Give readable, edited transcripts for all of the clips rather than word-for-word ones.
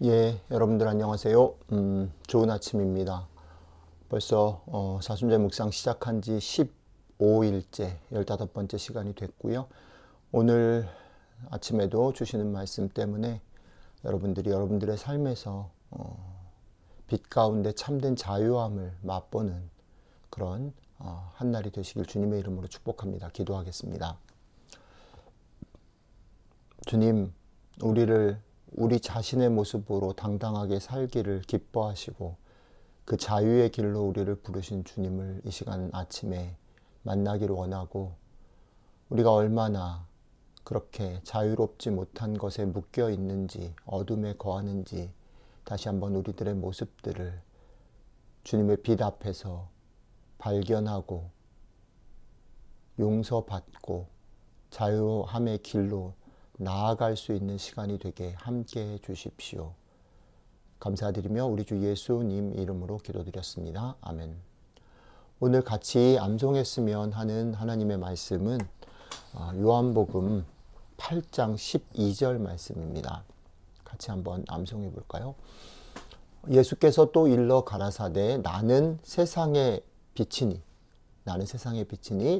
예, 여러분들 안녕하세요. 좋은 아침입니다. 벌써 사순절 묵상 시작한 지 15일째, 15번째 시간이 됐고요. 오늘 아침에도 주시는 말씀 때문에 여러분들이 여러분들의 삶에서 빛 가운데 참된 자유함을 맛보는 그런 한날이 되시길 주님의 이름으로 축복합니다. 기도하겠습니다. 주님, 우리 자신의 모습으로 당당하게 살기를 기뻐하시고 그 자유의 길로 우리를 부르신 주님을 이 시간 아침에 만나기를 원하고, 우리가 얼마나 그렇게 자유롭지 못한 것에 묶여 있는지, 어둠에 거하는지 다시 한번 우리들의 모습들을 주님의 빛 앞에서 발견하고 용서받고 자유함의 길로 나아갈 수 있는 시간이 되게 함께 해 주십시오. 감사드리며 우리 주 예수님 이름으로 기도드렸습니다. 아멘. 오늘 같이 암송했으면 하는 하나님의 말씀은 요한복음 8장 12절 말씀입니다. 같이 한번 암송해 볼까요? 예수께서 또 일러 가라사대 나는 세상의 빛이니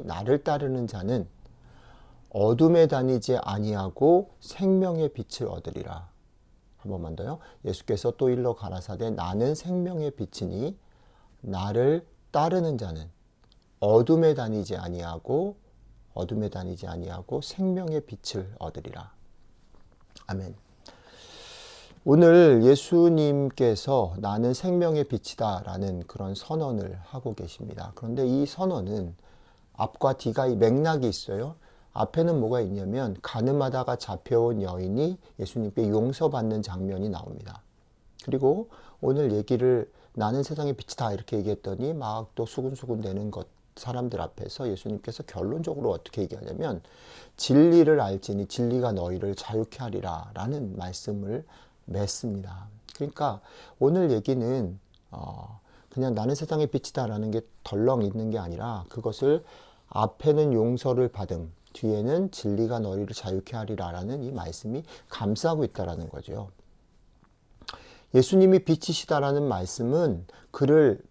나를 따르는 자는 어둠에 다니지 아니하고 생명의 빛을 얻으리라. 한 번만 더요. 예수께서 또 일러 가라사대 나는 생명의 빛이니 나를 따르는 자는 어둠에 다니지 아니하고 생명의 빛을 얻으리라. 아멘. 오늘 예수님께서 나는 생명의 빛이다 라는 그런 선언을 하고 계십니다. 그런데 이 선언은 앞과 뒤가 맥락이 있어요. 앞에는 뭐가 있냐면 가늠하다가 잡혀온 여인이 예수님께 용서받는 장면이 나옵니다. 그리고 오늘 얘기를 나는 세상의 빛이다 이렇게 얘기했더니 막 또 수군수군 대는 사람들 앞에서 예수님께서 결론적으로 어떻게 얘기하냐면 진리를 알지니 진리가 너희를 자유케 하리라 라는 말씀을 맺습니다. 그러니까 오늘 얘기는 그냥 나는 세상의 빛이다 라는 게 덜렁 있는 게 아니라, 그것을 앞에는 용서를 받음, 뒤에는 진리가 너희를 자유케 하리라 라는 이 말씀이 감싸고 있다라는 거죠. 예수님이 빛이시다라는 말씀은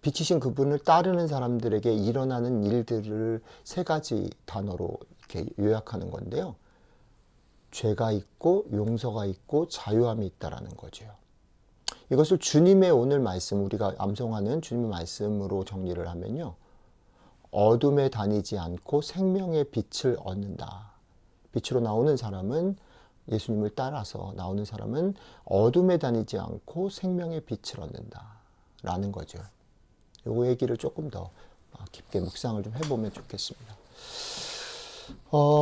빛이신 그분을 따르는 사람들에게 일어나는 일들을 세 가지 단어로 이렇게 요약하는 건데요. 죄가 있고 용서가 있고 자유함이 있다라는 거죠. 이것을 주님의 오늘 말씀, 우리가 암송하는 주님의 말씀으로 정리를 하면요. 어둠에 다니지 않고 생명의 빛을 얻는다. 빛으로 나오는 사람은, 예수님을 따라서 나오는 사람은 어둠에 다니지 않고 생명의 빛을 얻는다 라는 거죠. 요 얘기를 조금 더 깊게 묵상을 좀 해보면 좋겠습니다.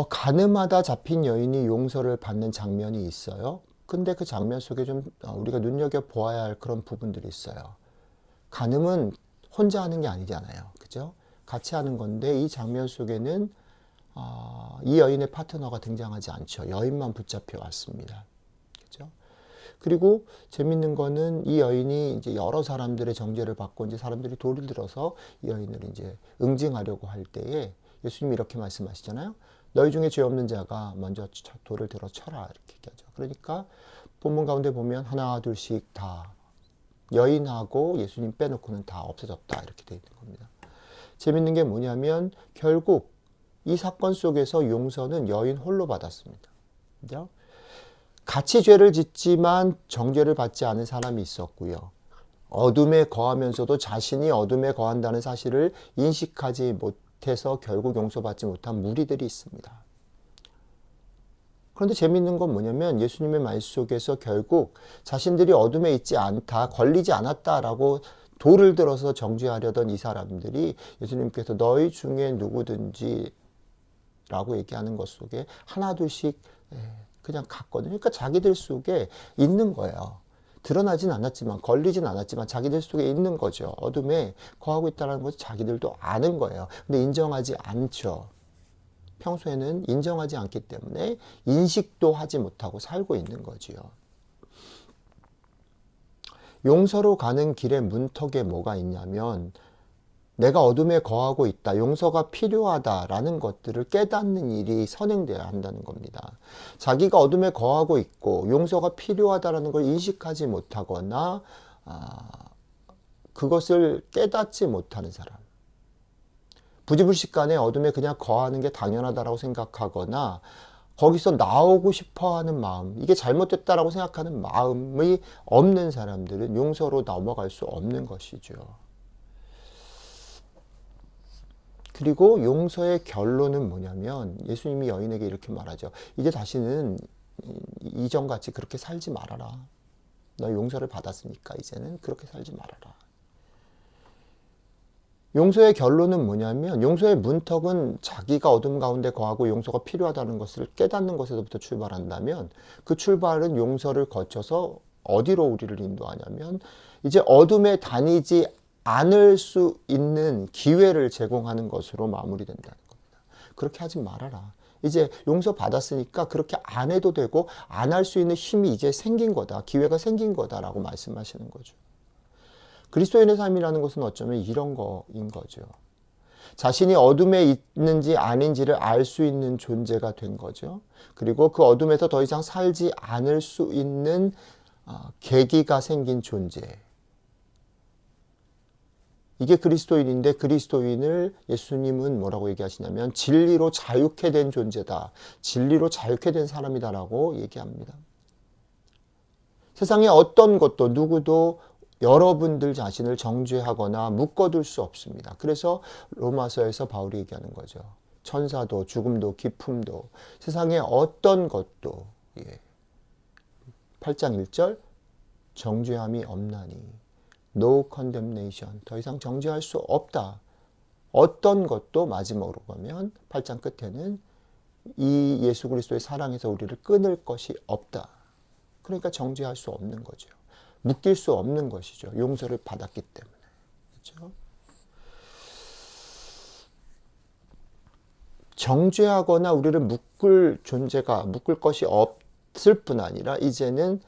가늠하다 잡힌 여인이 용서를 받는 장면이 있어요. 근데 그 장면 속에 좀 우리가 눈여겨보아야 할 그런 부분들이 있어요. 가늠은 혼자 하는 게 아니잖아요. 그죠? 같이 하는 건데 이 장면 속에는 이 여인의 파트너가 등장하지 않죠. 여인만 붙잡혀 왔습니다. 그죠? 그리고 재밌는 거는 이 여인이 이제 여러 사람들의 정죄를 받고 이제 사람들이 돌을 들어서 이 여인을 이제 응징하려고 할 때에 예수님이 이렇게 말씀하시잖아요. 너희 중에 죄 없는 자가 먼저 돌을 들어 쳐라 이렇게 얘기하죠. 그러니까 본문 가운데 보면 하나 둘씩 다 여인하고 예수님 빼놓고는 다 없어졌다 이렇게 되어 있는 겁니다. 재밌는 게 뭐냐면 결국 이 사건 속에서 용서는 여인 홀로 받았습니다. 그죠? 같이 죄를 짓지만 정죄를 받지 않은 사람이 있었고요. 어둠에 거하면서도 자신이 어둠에 거한다는 사실을 인식하지 못해서 결국 용서받지 못한 무리들이 있습니다. 그런데 재밌는 건 뭐냐면 예수님의 말 속에서 결국 자신들이 어둠에 있지 않다, 걸리지 않았다라고 돌을 들어서 정죄하려던 이 사람들이 예수님께서 너희 중에 누구든지 라고 얘기하는 것 속에 하나 둘씩 그냥 갔거든요. 그러니까 자기들 속에 있는 거예요. 드러나진 않았지만, 걸리진 않았지만 자기들 속에 있는 거죠. 어둠에 거하고 있다는 것을 자기들도 아는 거예요. 근데 인정하지 않죠. 평소에는 인정하지 않기 때문에 인식도 하지 못하고 살고 있는 거지요. 용서로 가는 길의 문턱에 뭐가 있냐면 내가 어둠에 거하고 있다, 용서가 필요하다라는 것들을 깨닫는 일이 선행돼야 한다는 겁니다. 자기가 어둠에 거하고 있고 용서가 필요하다라는 걸 인식하지 못하거나 그것을 깨닫지 못하는 사람, 부지불식간에 어둠에 그냥 거하는 게 당연하다라고 생각하거나 거기서 나오고 싶어하는 마음, 이게 잘못됐다라고 생각하는 마음이 없는 사람들은 용서로 넘어갈 수 없는 것이죠. 그리고 용서의 결론은 뭐냐면 예수님이 여인에게 이렇게 말하죠. 이제 다시는 이전같이 그렇게 살지 말아라. 너 용서를 받았으니까 이제는 그렇게 살지 말아라. 용서의 결론은 뭐냐면 용서의 문턱은 자기가 어둠 가운데 거하고 용서가 필요하다는 것을 깨닫는 것에서부터 출발한다면 그 출발은 용서를 거쳐서 어디로 우리를 인도하냐면 이제 어둠에 다니지 않을 수 있는 기회를 제공하는 것으로 마무리된다는 겁니다. 그렇게 하지 말아라. 이제 용서 받았으니까 그렇게 안 해도 되고 안 할 수 있는 힘이 이제 생긴 거다. 기회가 생긴 거다라고 말씀하시는 거죠. 그리스도인의 삶이라는 것은 어쩌면 이런 거인 거죠. 자신이 어둠에 있는지 아닌지를 알 수 있는 존재가 된 거죠. 그리고 그 어둠에서 더 이상 살지 않을 수 있는 계기가 생긴 존재. 이게 그리스도인인데 그리스도인을 예수님은 뭐라고 얘기하시냐면 진리로 자유케 된 존재다. 진리로 자유케 된 사람이다라고 얘기합니다. 세상에 어떤 것도 누구도 여러분들 자신을 정죄하거나 묶어둘 수 없습니다. 그래서 로마서에서 바울이 얘기하는 거죠. 천사도 죽음도 기품도 세상에 어떤 것도 8장 1절 정죄함이 없나니 No condemnation. 더 이상 정죄할 수 없다. 어떤 것도 마지막으로 보면 8장 끝에는 이 예수 그리스도의 사랑에서 우리를 끊을 것이 없다. 그러니까 정죄할 수 없는 거죠. 묶일 수 없는 것이죠. 용서를 받았기 때문에. 그렇죠? 정죄하거나 우리를 묶을 것이 없을 뿐 아니라 이제는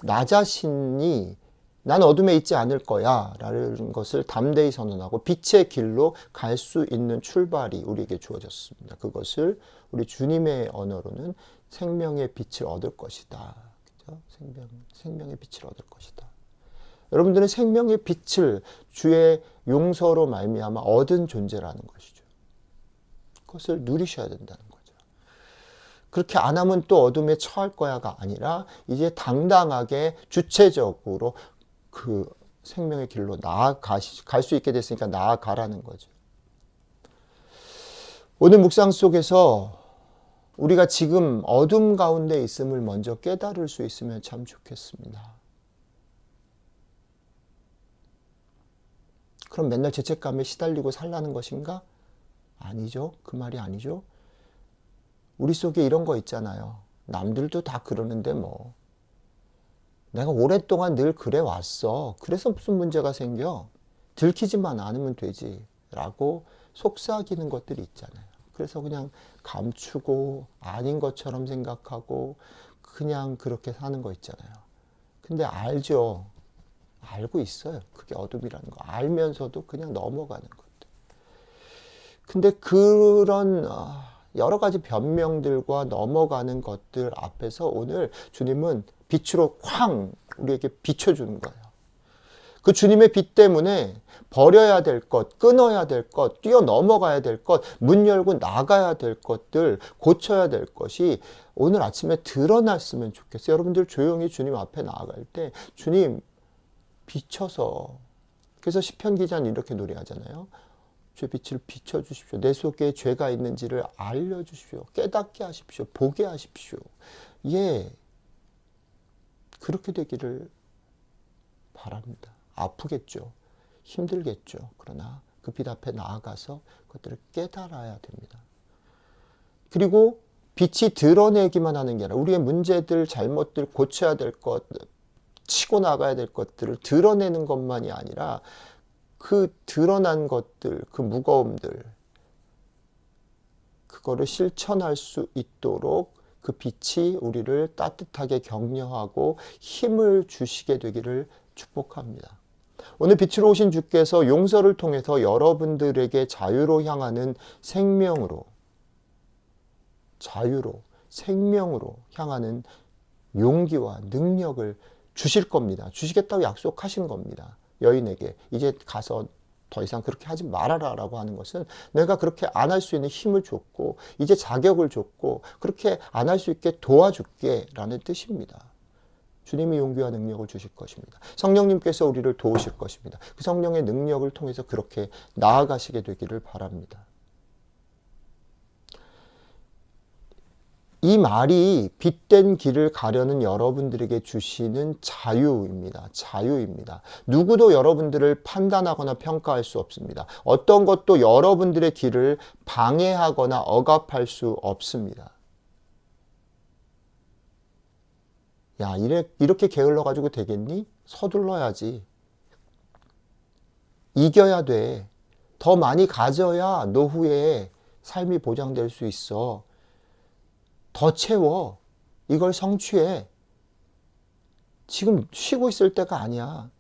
나 자신이 난 어둠에 있지 않을 거야 라는 것을 담대히 선언하고 빛의 길로 갈 수 있는 출발이 우리에게 주어졌습니다. 그것을 우리 주님의 언어로는 생명의 빛을 얻을 것이다. 그렇죠? 생명의 빛을 얻을 것이다. 여러분들은 생명의 빛을 주의 용서로 말미암아 얻은 존재라는 것이죠. 그것을 누리셔야 된다는 거죠. 그렇게 안 하면 또 어둠에 처할 거야가 아니라 이제 당당하게 주체적으로 그 생명의 길로 갈 수 있게 됐으니까 나아가라는 거죠. 오늘 묵상 속에서 우리가 지금 어둠 가운데 있음을 먼저 깨달을 수 있으면 참 좋겠습니다. 그럼 맨날 죄책감에 시달리고 살라는 것인가? 아니죠. 그 말이 아니죠. 우리 속에 이런 거 있잖아요. 남들도 다 그러는데 뭐. 내가 오랫동안 늘 그래 왔어. 그래서 무슨 문제가 생겨? 들키지만 않으면 되지. 라고 속삭이는 것들이 있잖아요. 그래서 그냥 감추고 아닌 것처럼 생각하고 그냥 그렇게 사는 거 있잖아요. 근데 알죠. 알고 있어요. 그게 어둠이라는 거. 알면서도 그냥 넘어가는 것들. 근데 그런 여러 가지 변명들과 넘어가는 것들 앞에서 오늘 주님은 빛으로 쾅 우리에게 비춰주는 거예요. 그 주님의 빛 때문에 버려야 될 것, 끊어야 될 것, 뛰어넘어가야 될 것, 문 열고 나가야 될 것들, 고쳐야 될 것이 오늘 아침에 드러났으면 좋겠어요. 여러분들 조용히 주님 앞에 나아갈 때 주님 비춰서, 그래서 시편 기자는 이렇게 노래하잖아요. 주의 빛을 비춰주십시오. 내 속에 죄가 있는지를 알려주십시오. 깨닫게 하십시오. 보게 하십시오. 예, 그렇게 되기를 바랍니다. 아프겠죠. 힘들겠죠. 그러나 그 빛 앞에 나아가서 그것들을 깨달아야 됩니다. 그리고 빛이 드러내기만 하는 게 아니라 우리의 문제들, 잘못들, 고쳐야 될 것, 치고 나가야 될 것들을 드러내는 것만이 아니라 그 드러난 것들, 그 무거움들, 그거를 실천할 수 있도록 그 빛이 우리를 따뜻하게 격려하고 힘을 주시게 되기를 축복합니다. 오늘 빛으로 오신 주께서 용서를 통해서 여러분들에게 자유로 향하는 생명으로 향하는 용기와 능력을 주실 겁니다. 주시겠다고 약속하신 겁니다. 여인에게 이제 가서 더 이상 그렇게 하지 말아라 라고 하는 것은 내가 그렇게 안 할 수 있는 힘을 줬고 이제 자격을 줬고 그렇게 안 할 수 있게 도와줄게 라는 뜻입니다. 주님이 용기와 능력을 주실 것입니다. 성령님께서 우리를 도우실 것입니다. 그 성령의 능력을 통해서 그렇게 나아가시게 되기를 바랍니다. 이 말이 빛된 길을 가려는 여러분들에게 주시는 자유입니다. 자유입니다. 누구도 여러분들을 판단하거나 평가할 수 없습니다. 어떤 것도 여러분들의 길을 방해하거나 억압할 수 없습니다. 야, 이렇게 게을러가지고 되겠니? 서둘러야지. 이겨야 돼. 더 많이 가져야 노후에 삶이 보장될 수 있어. 더 채워. 이걸 성취해. 지금 쉬고 있을 때가 아니야.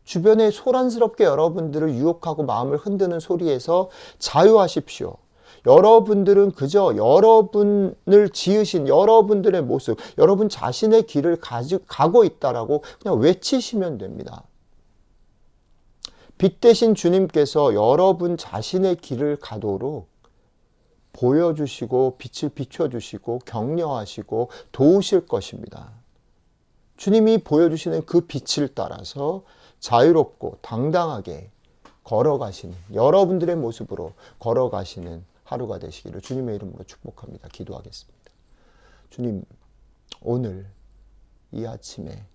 주변에 소란스럽게 여러분들을 유혹하고 마음을 흔드는 소리에서 자유하십시오. 여러분들은 그저 여러분을 지으신 여러분들의 모습, 여러분 자신의 길을 가고 있다라고 그냥 외치시면 됩니다. 빛 대신 주님께서 여러분 자신의 길을 가도록 보여주시고 빛을 비춰주시고 격려하시고 도우실 것입니다. 주님이 보여주시는 그 빛을 따라서 자유롭고 당당하게 걸어가시는 여러분들의 모습으로 걸어가시는 하루가 되시기를 주님의 이름으로 축복합니다. 기도하겠습니다. 주님, 오늘 이 아침에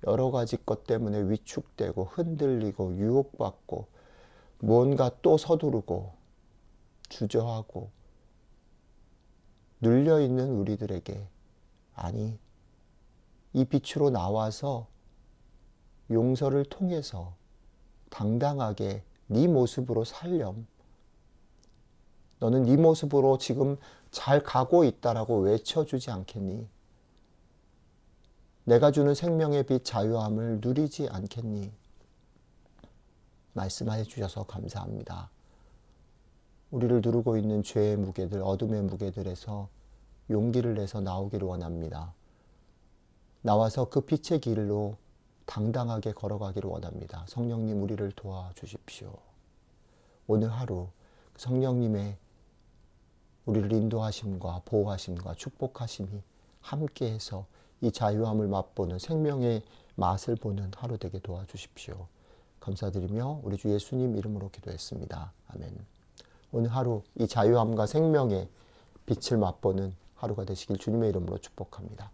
여러 가지 것 때문에 위축되고 흔들리고 유혹받고 무언가 또 서두르고 주저하고 눌려있는 우리들에게 아니, 이 빛으로 나와서 용서를 통해서 당당하게 네 모습으로 살렴. 너는 네 모습으로 지금 잘 가고 있다라고 외쳐주지 않겠니? 내가 주는 생명의 빛 자유함을 누리지 않겠니? 말씀해 주셔서 감사합니다. 우리를 누르고 있는 죄의 무게들, 어둠의 무게들에서 용기를 내서 나오기를 원합니다. 나와서 그 빛의 길로 당당하게 걸어가기를 원합니다. 성령님 우리를 도와주십시오. 오늘 하루 성령님의 우리를 인도하심과 보호하심과 축복하심이 함께해서 이 자유함을 맛보는 생명의 맛을 보는 하루 되게 도와주십시오. 감사드리며 우리 주 예수님 이름으로 기도했습니다. 아멘. 오늘 하루 이 자유함과 생명의 빛을 맛보는 하루가 되시길 주님의 이름으로 축복합니다.